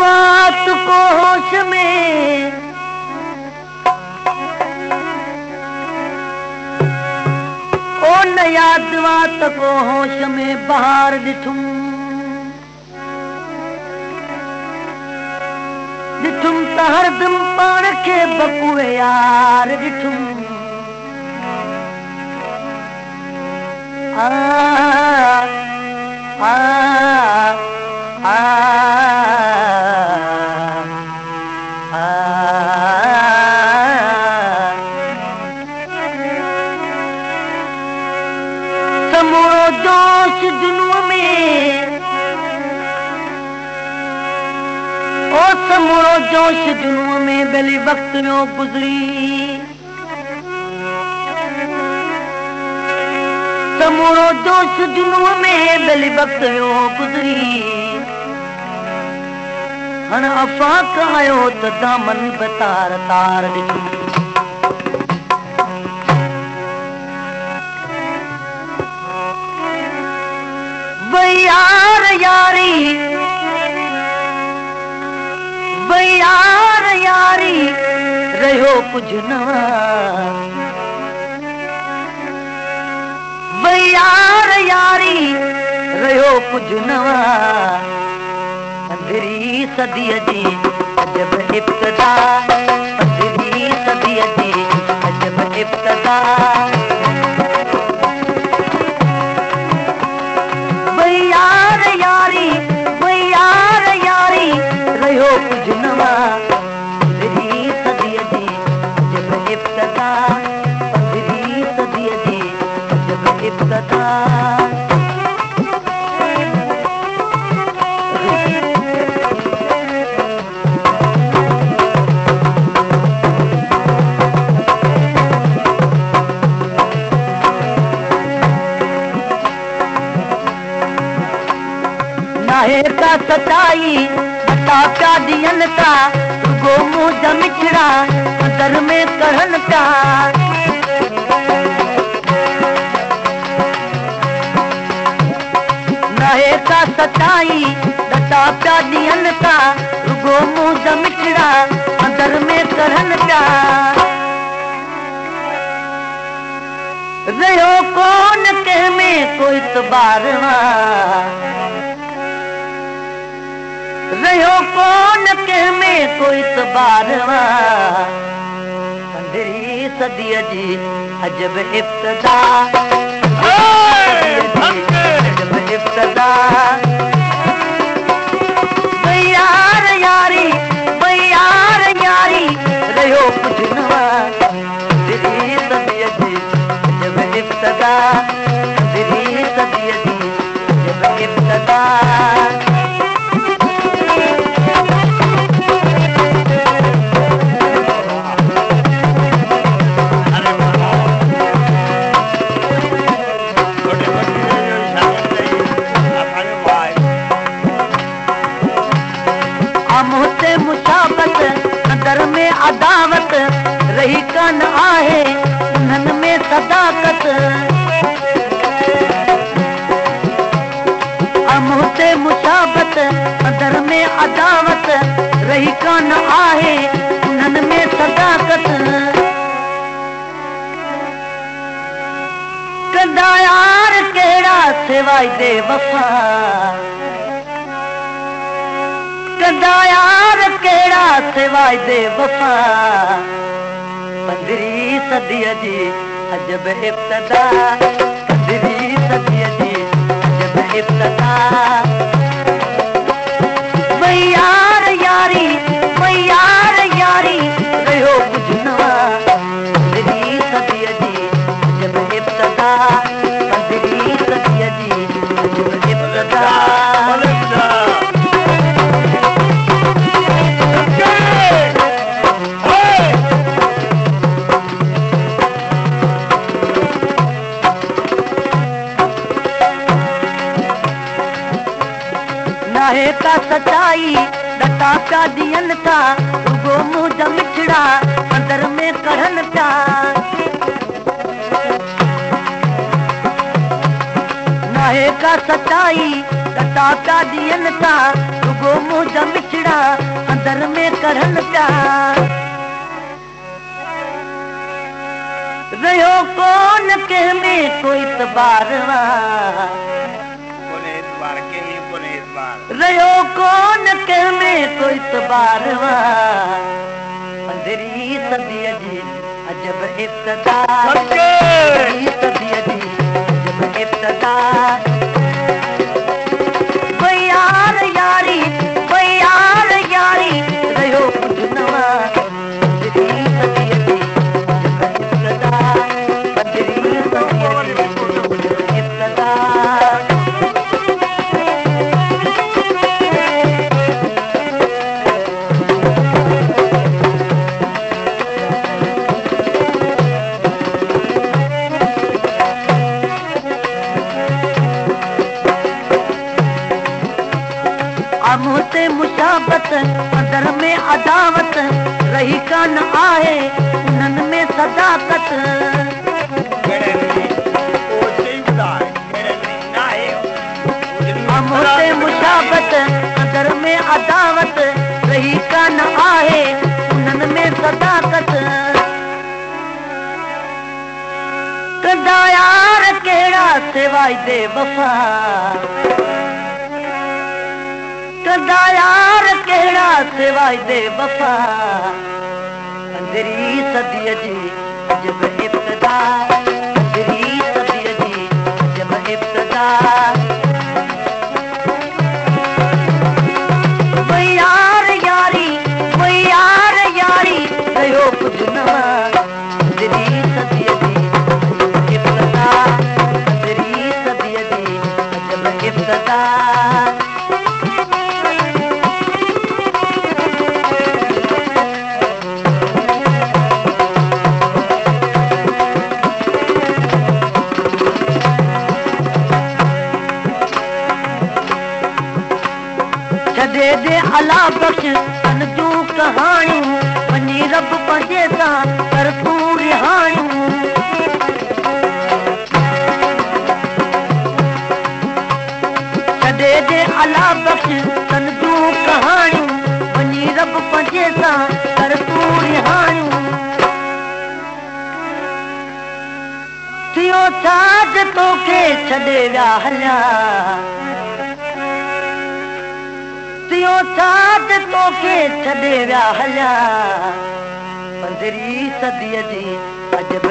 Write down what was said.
यादवात को होश में ओ न यादवात को होश में बहार ॾिठुम ॾिठुम त हरदम पाण खे बकुए यार ॾिठुम आ आ आ समूरो जोश जुनून में ओ समूरो जोश जुनून में भली वक्त में गुज़री समूरो जोश जुनून में भली वक्त में गुज़री हण अफ़ाक आयो त दामन बतार तार ॾिठुम यार यारी यार यारी रहियो कुझु नवा यार यारी रहियो कुझु नवा पंद्रहीं सदीअ जी अजब इब्तिदा पंद्रहीं सदीअ जी अजब इब्तिदा कुझु नवा पंद्रहीं सदीअ जी अजब इब्तिदा पंद्रहीं सदीअ जी अजब इब्तिदा नाहे का सच्चाई प्या दियन था गो मुंह मिठड़ा अंदर में कहन था नहे का सच्चाई दता प्या दियन था गो मुंह मिठड़ा अंदर में कहन था रहो कौन के में कोई तबार रहियो कौन कंहिं में कोई तबारवा पंद्रहीं सदीअ जी अजब इब्तिदा अजब इब्तिदा यार यारी यार यारी रहियो कुझु नवा पंद्रहीं सदीअ जी अजब इब्तिदा पंद्रहीं सदीअ जी अजब इब्तिदा नदर में अदावत रही कान आहे उन्हनि में सदाकत अमुते मुशाबत नदर में अदावत रही कान आहे उन्हनि में सदाकत कंदा यार कहिड़ा सिवाय दे वफ़ा कंदा यार कहिड़ा सिवाय दे वफ़ा पंद्रहीं सदीअ जी अजब इब्तिदा पंद्रहीं सदीअ जी अजब इब्तिदा यार यारी यार यारी रहियो कुझु नवा पंद्रहीं सदीअ जी अजब इब्तिदा पंद्रहीं सदीअ जी अजब इब्तिदा नाहे का सच्चाई दता प्या दियन था गो मुंह मिठड़ा अंदर में कहन था नाहे का सच्चाई दता प्या दियन था रुगो मुंहिंजा मिठड़ा अंदर में करन पिया रहियो कोन कंहिंमें कोई इतबार रहियो कोन कंहिंमें कोई इतबार पंद्रहीं सदीअ जी अजब इब्तिदा पंद्रहीं सदीअ जी अजब इब्तिदा यार यारी यार यारी रहियो कुझु नवां पंद्रहीं सदीअ जी अजब इब्तिदा पंद्रहीं सदीअ जी अजब इब्तिदा मुझसे मुशाबत अंदर में अदावत रही कान आहे उन्हनि में सदाकत मुझसे मुशाबत अंदर में अदावत रही कान आहे उन्हनि में सदाकत कंदा यार कहिड़ा सिवाय दे वफ़ा कंदा यार कहिड़ा सिवाय दे वफ़ा पंद्रहीं सदीअ जी अजब इब्तिदा पंद्रहीं सदीअ जी अजब इब्तिदा यार यारी यार यारी रहियो कुझु नवां पंद्रहीं सदीअ जी अजब इब्तिदा पंद्रहीं सदीअ जी अजब इब्तिदा छॾे दे अला बख़्श तन जूं कहाणियूं वञी रब पंहिंजे सां कर तूं रिहाणियूं छॾे दे अला बख़्श तन जूं कहाणियूं वञी रब पंहिंजे सां कर तूं रिहाणियूं थियो छा जो तोखे छॾे विया हलिया थियो छा जो तोखे छॾे विया हलिया पंद्रहीं सदीअ जी अजब